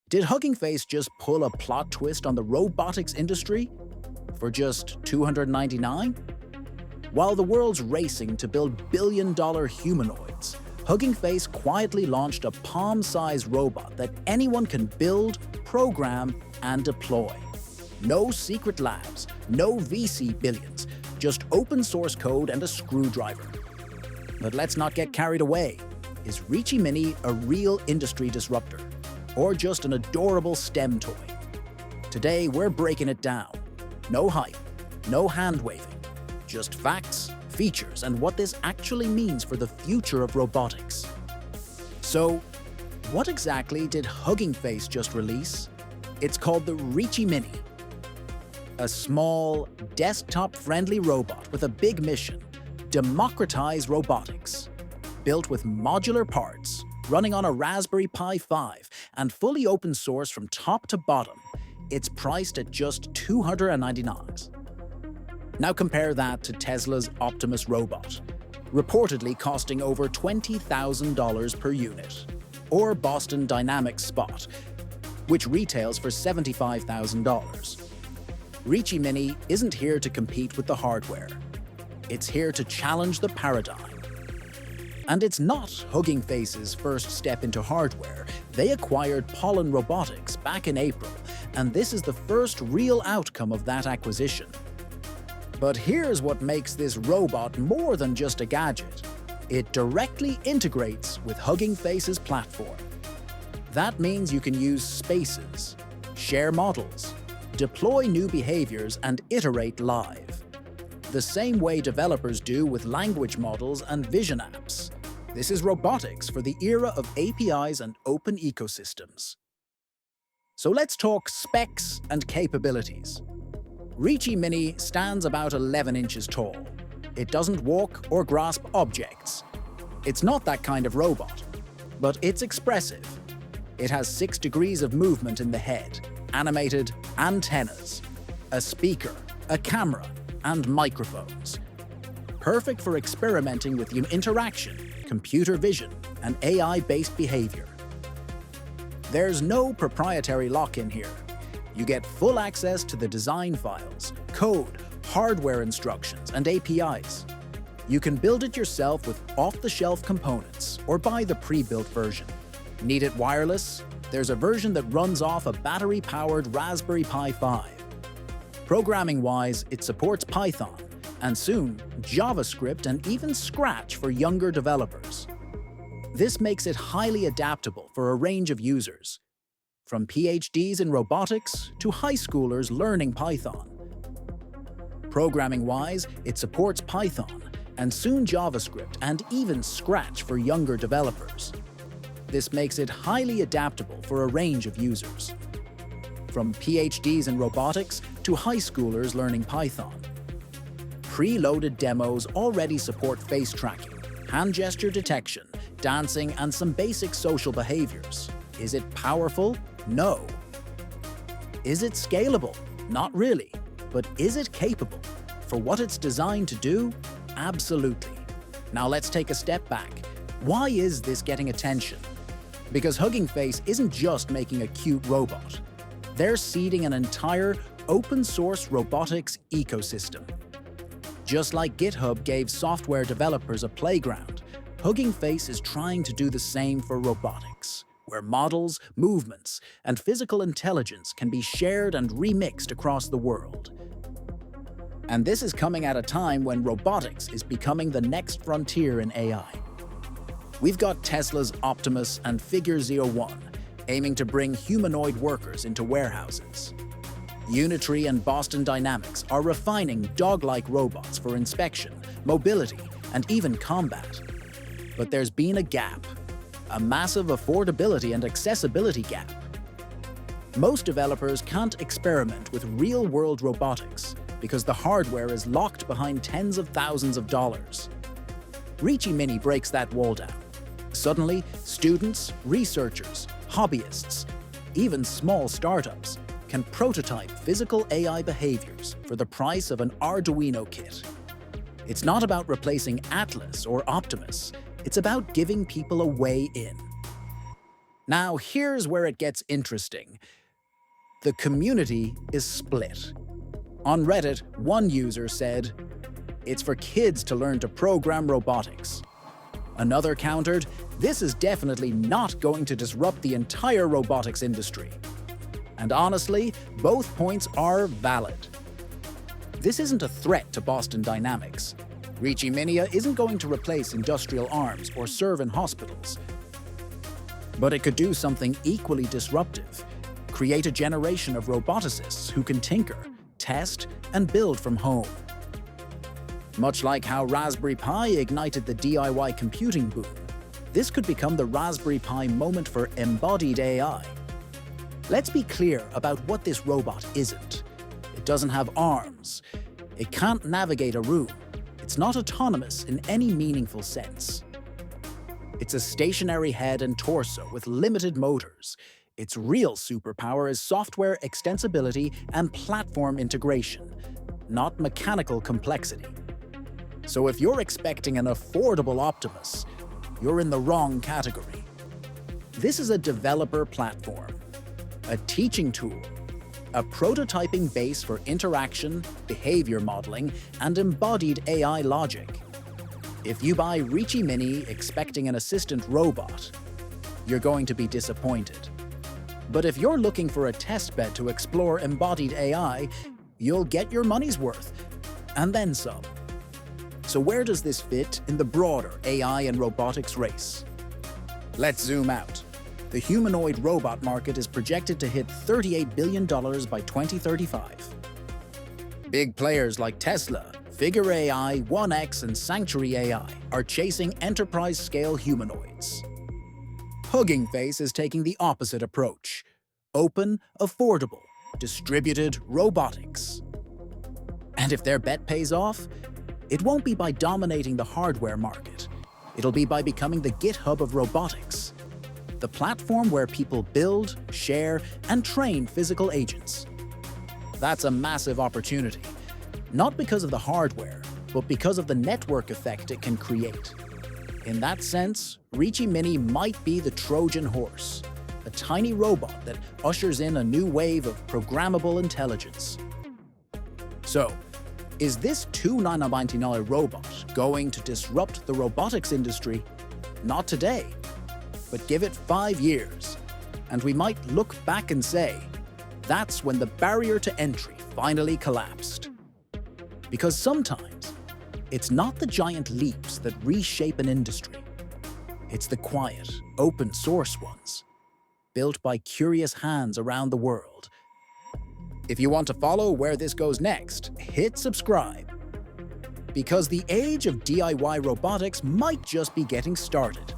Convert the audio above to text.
Did Hugging Face just pull a plot twist on the robotics industry for just $299? While the world's racing to build billion-dollar humanoids, Hugging Face quietly launched a palm-sized robot that anyone can build, program, and deploy. No secret labs, no VC billions, just open-source code and a screwdriver. But let's not get carried away. Is Reachy Mini a real industry disruptor, or just an adorable STEM toy? Today, we're breaking it down. No hype, no hand-waving, just facts, features, and what this actually means for the future of robotics. So, what exactly did Hugging Face just release? It's called the Reachy Mini. A small, desktop-friendly robot with a big mission: democratize robotics. Built with modular parts, running on a Raspberry Pi 5, and fully open source from top to bottom, it's priced at just $299. Now compare that to Tesla's Optimus robot, reportedly costing over $20,000 per unit, or Boston Dynamics Spot, which retails for $75,000. Reachy Mini isn't here to compete with the hardware. It's here to challenge the paradigm. And it's not Hugging Face's first step into hardware. They acquired Pollen Robotics back in April, and this is the first real outcome of that acquisition. But here's what makes this robot more than just a gadget. It directly integrates with Hugging Face's platform. That means you can use spaces, share models, deploy new behaviors, and iterate live. The same way developers do with language models and vision apps. This is robotics for the era of APIs and open ecosystems. So let's talk specs and capabilities. Reachy Mini stands about 11 inches tall. It doesn't walk or grasp objects. It's not that kind of robot, but it's expressive. It has 6 degrees of movement in the head, animated antennas, a speaker, a camera, and microphones. Perfect for experimenting with human interaction, computer vision, and AI-based behavior. There's no proprietary lock-in here. You get full access to the design files, code, hardware instructions, and APIs. You can build it yourself with off-the-shelf components or buy the pre-built version. Need it wireless? There's a version that runs off a battery-powered Raspberry Pi 5. Programming-wise, it supports Python, and soon, JavaScript and even Scratch for younger developers. This makes it highly adaptable for a range of users, from PhDs in robotics to high schoolers learning Python. Programming-wise, it supports Python, and soon JavaScript and even Scratch for younger developers. This makes it highly adaptable for a range of users, from PhDs in robotics to high schoolers learning Python. Pre-loaded demos already support face tracking, hand gesture detection, dancing, and some basic social behaviors. Is it powerful? No. Is it scalable? Not really. But is it capable? For what it's designed to do? Absolutely. Now let's take a step back. Why is this getting attention? Because Hugging Face isn't just making a cute robot. They're seeding an entire open-source robotics ecosystem. Just like GitHub gave software developers a playground, Hugging Face is trying to do the same for robotics, where models, movements, and physical intelligence can be shared and remixed across the world. And this is coming at a time when robotics is becoming the next frontier in AI. We've got Tesla's Optimus and Figure 01 aiming to bring humanoid workers into warehouses. Unitree and Boston Dynamics are refining dog-like robots for inspection, mobility, and even combat. But there's been a gap, a massive affordability and accessibility gap. Most developers can't experiment with real-world robotics because the hardware is locked behind tens of thousands of dollars. Reachy Mini breaks that wall down. Suddenly, students, researchers, hobbyists, even small startups can prototype physical AI behaviors for the price of an Arduino kit. It's not about replacing Atlas or Optimus, it's about giving people a way in. Now, here's where it gets interesting. The community is split. On Reddit, one user said, "It's for kids to learn to program robotics." Another countered, "This is definitely not going to disrupt the entire robotics industry." And honestly, both points are valid. This isn't a threat to Boston Dynamics. Reachy Mini isn't going to replace industrial arms or serve in hospitals. But it could do something equally disruptive: create a generation of roboticists who can tinker, test, and build from home. Much like how Raspberry Pi ignited the DIY computing boom, this could become the Raspberry Pi moment for embodied AI. Let's be clear about what this robot isn't. It doesn't have arms. It can't navigate a room. It's not autonomous in any meaningful sense. It's a stationary head and torso with limited motors. Its real superpower is software extensibility and platform integration, not mechanical complexity. So if you're expecting an affordable Optimus, you're in the wrong category. This is a developer platform, a teaching tool, a prototyping base for interaction, behavior modeling, and embodied AI logic. If you buy Reachy Mini expecting an assistant robot, you're going to be disappointed. But if you're looking for a testbed to explore embodied AI, you'll get your money's worth, and then some. So where does this fit in the broader AI and robotics race? Let's zoom out. The humanoid robot market is projected to hit $38 billion by 2035. Big players like Tesla, Figure AI, 1X, and Sanctuary AI are chasing enterprise-scale humanoids. Hugging Face is taking the opposite approach: open, affordable, distributed robotics. And if their bet pays off, it won't be by dominating the hardware market. It'll be by becoming the GitHub of robotics, the platform where people build, share, and train physical agents. That's a massive opportunity, not because of the hardware, but because of the network effect it can create. In that sense, Reachy Mini might be the Trojan horse, a tiny robot that ushers in a new wave of programmable intelligence. So, is this $299 robot going to disrupt the robotics industry? Not today, but give it 5 years, and we might look back and say, that's when the barrier to entry finally collapsed. Because sometimes, it's not the giant leaps that reshape an industry. It's the quiet, open source ones, built by curious hands around the world. If you want to follow where this goes next, hit subscribe. Because the age of DIY robotics might just be getting started.